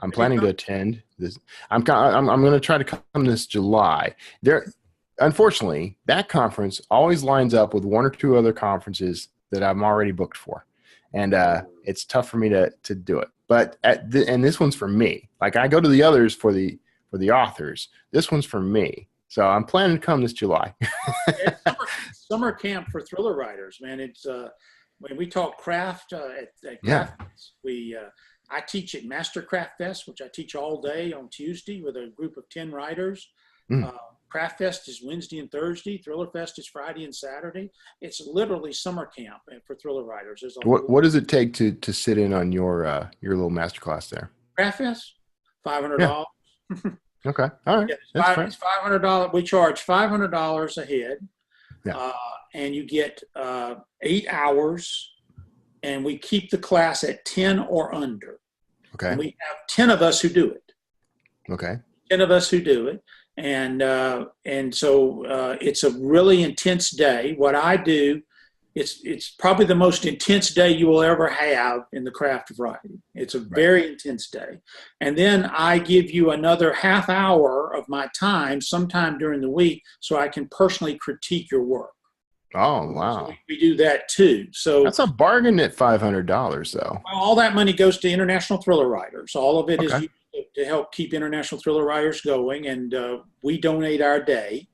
Speaker 1: I'm planning to attend this. I'm going to try to come this July. Unfortunately, that conference always lines up with one or two other conferences that I'm already booked for, and it's tough for me to do it. But and this one's for me. Like, I go to the others for the authors. This one's for me. So I'm planning to come this July.
Speaker 3: Summer camp for thriller writers, man. It's when we talk craft at Craft Fest, I teach at Master Craft Fest, which I teach all day on Tuesday with a group of 10 writers. Craft Fest is Wednesday and Thursday. Thriller Fest is Friday and Saturday. It's literally summer camp for thriller writers.
Speaker 1: What does it take to sit in on your little masterclass there?
Speaker 3: Craft Fest, $500.
Speaker 1: Okay, all right.
Speaker 3: It's $500. We charge $500 a head, and you get 8 hours, and we keep the class at 10 or under.
Speaker 1: Okay.
Speaker 3: And we have 10 of us who do it.
Speaker 1: Okay.
Speaker 3: 10 of us who do it. And so it's a really intense day. What I do it's probably the most intense day you will ever have in the craft of writing. It's a very intense day. And then I give you another half hour of my time sometime during the week so I can personally critique your work.
Speaker 1: Oh, wow.
Speaker 3: So we do that too. So
Speaker 1: that's a bargain at $500 though.
Speaker 3: All that money goes to international thriller writers. All of it is used to help keep international thriller writers going, and we donate our day.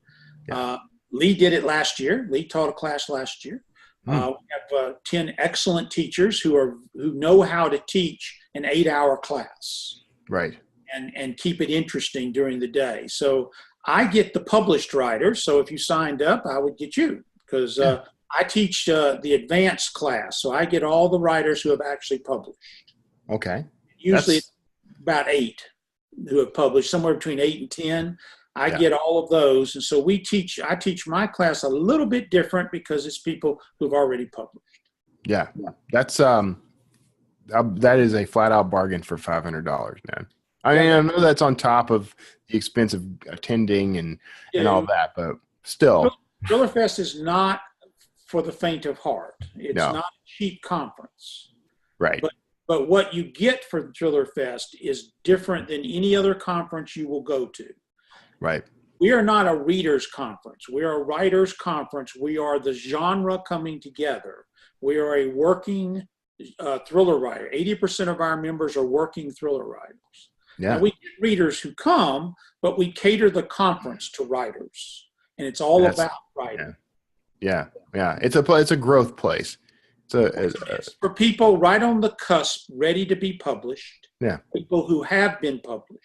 Speaker 3: Lee did it last year. Lee taught a class last year. We have 10 excellent teachers who know how to teach an 8-hour class,
Speaker 1: right,
Speaker 3: and keep it interesting during the day. So I get the published writers. So if you signed up, I would get you, because I teach the advanced class. So I get all the writers who have actually published.
Speaker 1: Okay,
Speaker 3: usually about 8 who have published, somewhere between 8 and 10. I get all of those. And so I teach my class a little bit different because it's people who've already published.
Speaker 1: Yeah. That's, that is a flat out bargain for $500, man. I mean, I know that's on top of the expense of attending and all that, but still.
Speaker 3: Thriller Fest is not for the faint of heart. It's not a cheap conference.
Speaker 1: Right.
Speaker 3: But what you get for Thriller Fest is different than any other conference you will go to.
Speaker 1: Right.
Speaker 3: We are not a readers conference. We are a writers conference. We are the genre coming together. We are a working thriller writer. 80% of our members are working thriller writers.
Speaker 1: Yeah.
Speaker 3: Now, we get readers who come, but we cater the conference to writers, and it's all about writing.
Speaker 1: Yeah. It's a growth place.
Speaker 3: It's for people right on the cusp, ready to be published.
Speaker 1: Yeah.
Speaker 3: People who have been published.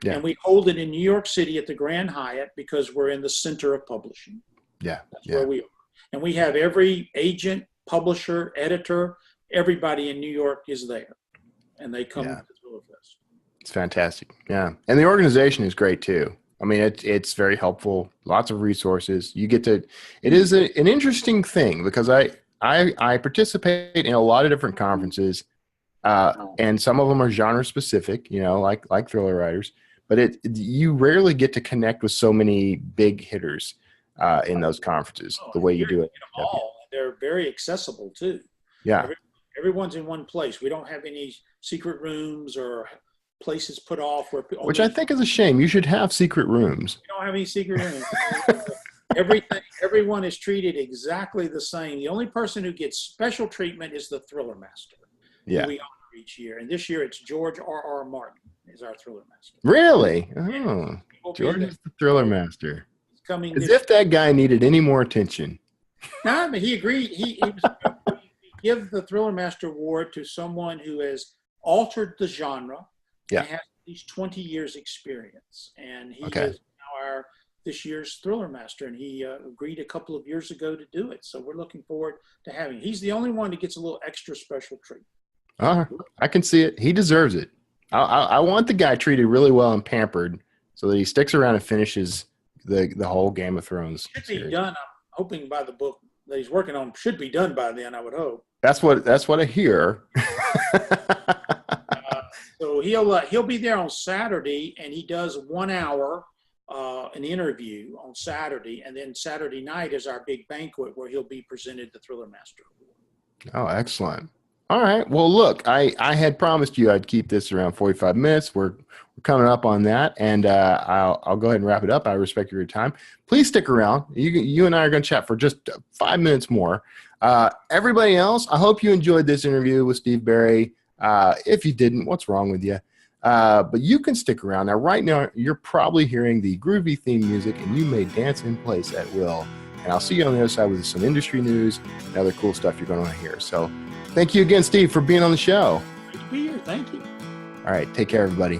Speaker 1: Yeah.
Speaker 3: And we hold it in New York City at the Grand Hyatt because we're in the center of publishing.
Speaker 1: Yeah.
Speaker 3: That's where we are. And we have every agent, publisher, editor, everybody in New York is there. And they come to Thriller Fest.
Speaker 1: It's fantastic. Yeah. And the organization is great too. I mean, it's very helpful. Lots of resources. You get to, it is an interesting thing because I participate in a lot of different conferences, and some of them are genre specific, like thriller writers, but you rarely get to connect with so many big hitters in those conferences the way you do it.
Speaker 3: They're very accessible too.
Speaker 1: Yeah.
Speaker 3: Everyone's in one place. We don't have any secret rooms or places put off
Speaker 1: which I think is a shame. You should have secret rooms.
Speaker 3: We don't have any secret rooms. Everyone is treated exactly the same. The only person who gets special treatment is the Thriller Master.
Speaker 1: Yeah.
Speaker 3: Who we honor each year. And this year it's George R.R. Martin is our Thriller Master.
Speaker 1: Really? Oh, George is the Thriller Master.
Speaker 3: He's coming
Speaker 1: as if that guy needed any more attention.
Speaker 3: No, but he agreed. He give the Thriller Master Award to someone who has altered the genre and has at least 20 years experience. And he is now this year's Thriller Master, and he agreed a couple of years ago to do it. So we're looking forward to having him. He's the only one that gets a little extra special treatment.
Speaker 1: I can see it. He deserves it. I want the guy treated really well and pampered so that he sticks around and finishes the whole Game of Thrones.
Speaker 3: Should be done. I'm hoping by the book that he's working on should be done by then, I would hope.
Speaker 1: That's what I hear.
Speaker 3: So he'll be there on Saturday, and he does 1 hour an interview on Saturday, and then Saturday night is our big banquet where he'll be presented the Thriller Master Award.
Speaker 1: Oh, excellent. All right. Well, look, I had promised you I'd keep this around 45 minutes. We're coming up on that, and I'll go ahead and wrap it up. I respect your time. Please stick around. You and I are going to chat for just 5 minutes more. Everybody else, I hope you enjoyed this interview with Steve Berry. If you didn't, what's wrong with you? But you can stick around. Now, right now, you're probably hearing the groovy theme music, and you may dance in place at will. And I'll see you on the other side with some industry news and other cool stuff you're going to want to hear. So thank you again, Steve, for being on the show.
Speaker 3: Great to be here. Thank you.
Speaker 1: All right. Take care, everybody.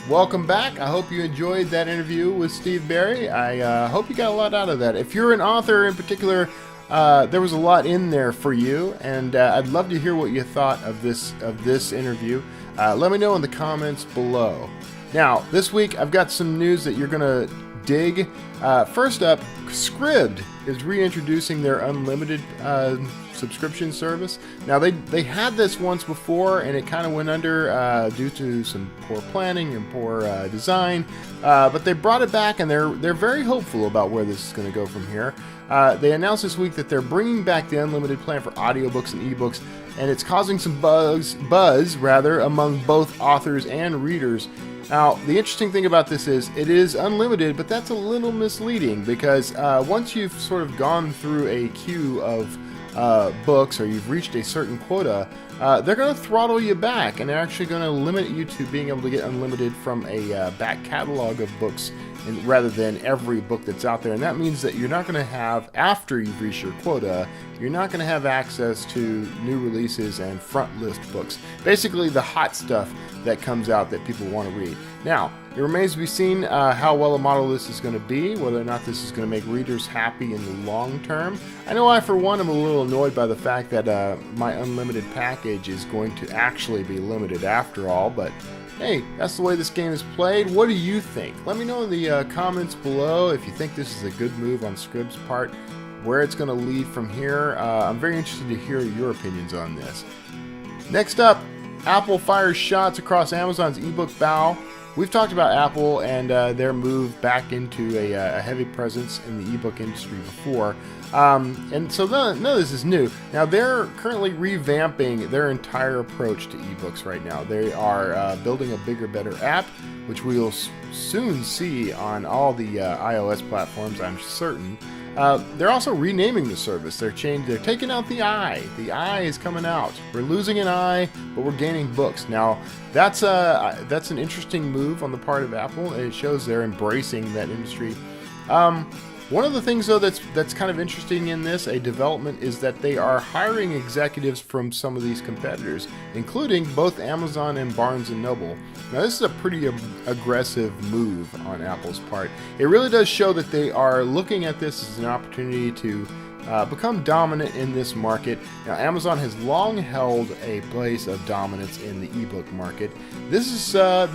Speaker 1: Welcome back. I hope you enjoyed that interview with Steve Berry. I hope you got a lot out of that. If you're an author in particular, there was a lot in there for you, and I'd love to hear what you thought of this interview. Let me know in the comments below. Now, this week I've got some news that you're going to dig. First up, Scribd is reintroducing their unlimited subscription service. Now, they had this once before, and it kind of went under due to some poor planning and poor design. But they brought it back, and they're very hopeful about where this is going to go from here. They announced this week that they're bringing back the unlimited plan for audiobooks and ebooks, and it's causing some buzz among both authors and readers. Now, the interesting thing about this is it is unlimited, but that's a little misleading because once you've sort of gone through a queue of books, or you've reached a certain quota, they're going to throttle you back, and they're actually going to limit you to being able to get unlimited from a back catalog of books rather than every book that's out there. And that means that you're not going to have, after you've reached your quota, you're not going to have access to new releases and front list books. Basically the hot stuff that comes out that people want to read. Now, it remains to be seen how well a model this is going to be, whether or not this is going to make readers happy in the long term. I know I, for one, am a little annoyed by the fact that my unlimited package is going to actually be limited after all, but hey, that's the way this game is played. What do you think? Let me know in the comments below if you think this is a good move on Scrib's part, where it's going to lead from here. I'm very interested to hear your opinions on this. Next up, Apple fires shots across Amazon's ebook bow. We've talked about Apple and their move back into a heavy presence in the ebook industry before. And so none of this is new. Now, they're currently revamping their entire approach to ebooks right now. They are building a bigger, better app, which we will soon see on all the iOS platforms, I'm certain. They're also renaming the service. They're taking out the I. The I is coming out. We're losing an I, but we're gaining books. Now, that's an interesting move on the part of Apple, and it shows they're embracing that industry. One of the things, though, that's kind of interesting in this, a development, is that they are hiring executives from some of these competitors, including both Amazon and Barnes & Noble. Now, this is a pretty aggressive move on Apple's part. It really does show that they are looking at this as an opportunity to become dominant in this market. Now, Amazon has long held a place of dominance in the ebook market. This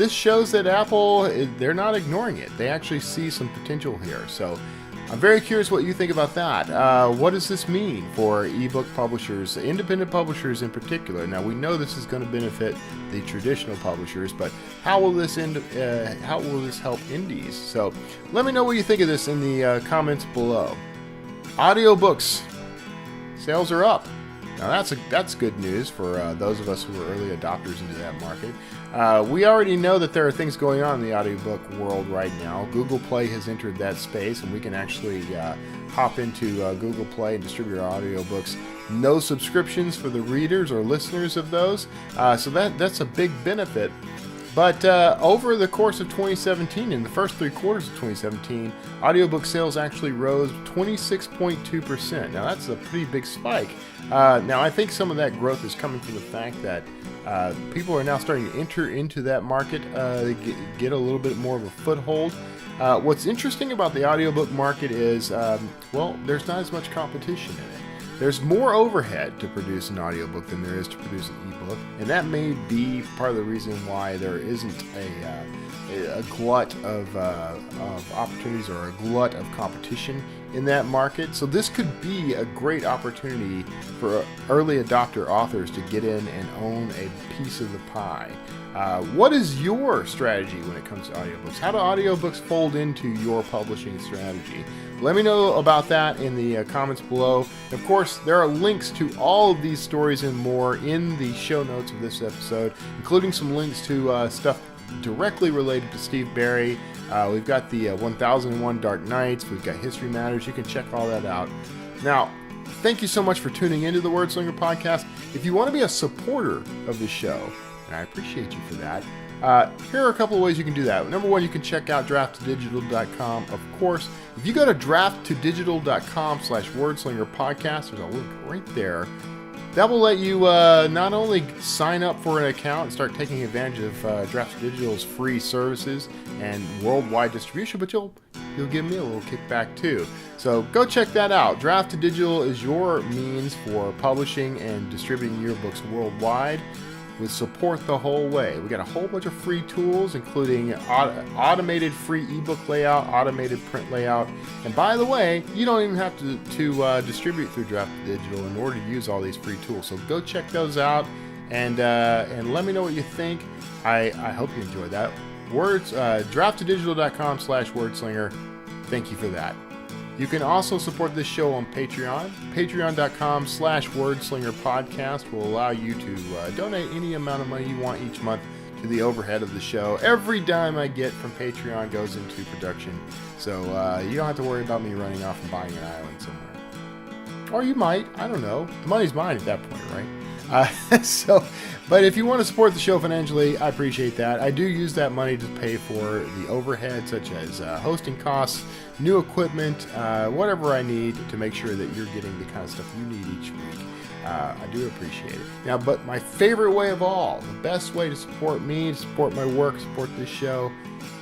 Speaker 1: shows that Apple, they're not ignoring it. They actually see some potential here. So I'm very curious what you think about that. What does this mean for ebook publishers, independent publishers in particular? Now, we know this is going to benefit the traditional publishers, but how will this help indies? So let me know what you think of this in the comments below. Audiobooks sales are up. Now that's good news for those of us who are early adopters into that market. We already know that there are things going on in the audiobook world right now. Google Play has entered that space, and we can actually hop into Google Play and distribute our audiobooks. No subscriptions for the readers or listeners of those, so that's a big benefit. But over the course of 2017, in the first 3 quarters of 2017, audiobook sales actually rose 26.2%. Now, that's a pretty big spike. Now, I think some of that growth is coming from the fact that people are now starting to enter into that market, get a little bit more of a foothold. What's interesting about the audiobook market is, there's not as much competition in it. There's more overhead to produce an audiobook than there is to produce an ebook, and that may be part of the reason why there isn't a glut of opportunities or a glut of competition in that market. So this could be a great opportunity for early adopter authors to get in and own a piece of the pie. What is your strategy when it comes to audiobooks? How do audiobooks fold into your publishing strategy? Let me know about that in the comments below. Of course, there are links to all of these stories and more in the show notes of this episode, including some links to stuff directly related to Steve Berry. We've got the 1001 Dark Nights. We've got History Matters. You can check all that out. Now, thank you so much for tuning into the Wordslinger podcast. If you want to be a supporter of the show, and I appreciate you for that, here are a couple of ways you can do that. Number one, you can check out drafttodigital.com. Of course, if you go to drafttodigital.com/wordslingerpodcast, there's a link right there. That will let you not only sign up for an account and start taking advantage of Draft to Digital's free services and worldwide distribution, but you'll give me a little kickback too. So go check that out. Draft to Digital is your means for publishing and distributing your books worldwide, with support the whole way. We got a whole bunch of free tools, including automated free ebook layout, automated print layout, and by the way, you don't even have to distribute through Draft Digital in order to use all these free tools. So go check those out and let me know what you think. I hope you enjoyed that. Drafttodigital.com/wordslinger. Thank you for that. You can also support this show on Patreon. Patreon.com/WordslingerPodcast will allow you to donate any amount of money you want each month to the overhead of the show. Every dime I get from Patreon goes into production, so you don't have to worry about me running off and buying an island somewhere. Or you might, I don't know. The money's mine at that point, right? But if you want to support the show financially, I appreciate that. I do use that money to pay for the overhead, such as hosting costs, new equipment, whatever I need to make sure that you're getting the kind of stuff you need each week. I do appreciate it. Now, but my favorite way of all, the best way to support me, to support my work, support this show,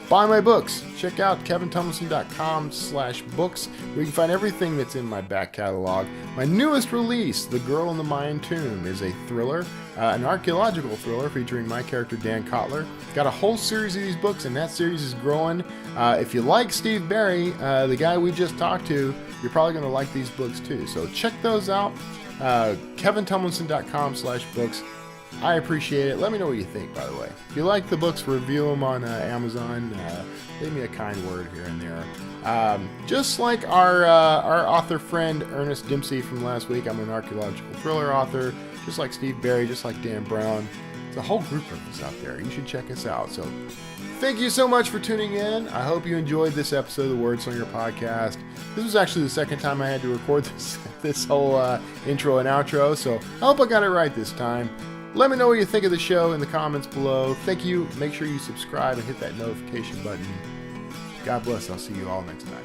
Speaker 1: buy my books. Check out kevintumlinson.com/books, where you can find everything that's in my back catalog. My newest release, The Girl in the Mayan Tomb, is a thriller, an archaeological thriller featuring my character Dan Kotler. Got a whole series of these books, and that series is growing. If you like Steve Barry, the guy we just talked to, you're probably going to like these books too. So check those out. kevintumlinson.com/books. I appreciate it. Let me know what you think, by the way. If you like the books, review them on Amazon. Leave me a kind word here and there. Just like our author friend Ernest Dempsey from last week, I'm an archaeological thriller author. Just like Steve Barry, just like Dan Brown. There's a whole group of us out there. You should check us out. So thank you so much for tuning in. I hope you enjoyed this episode of the Word Slinger Podcast. This was actually the second time I had to record this whole intro and outro, so I hope I got it right this time. Let me know what you think of the show in the comments below. Thank you. Make sure you subscribe and hit that notification button. God bless. I'll see you all next time.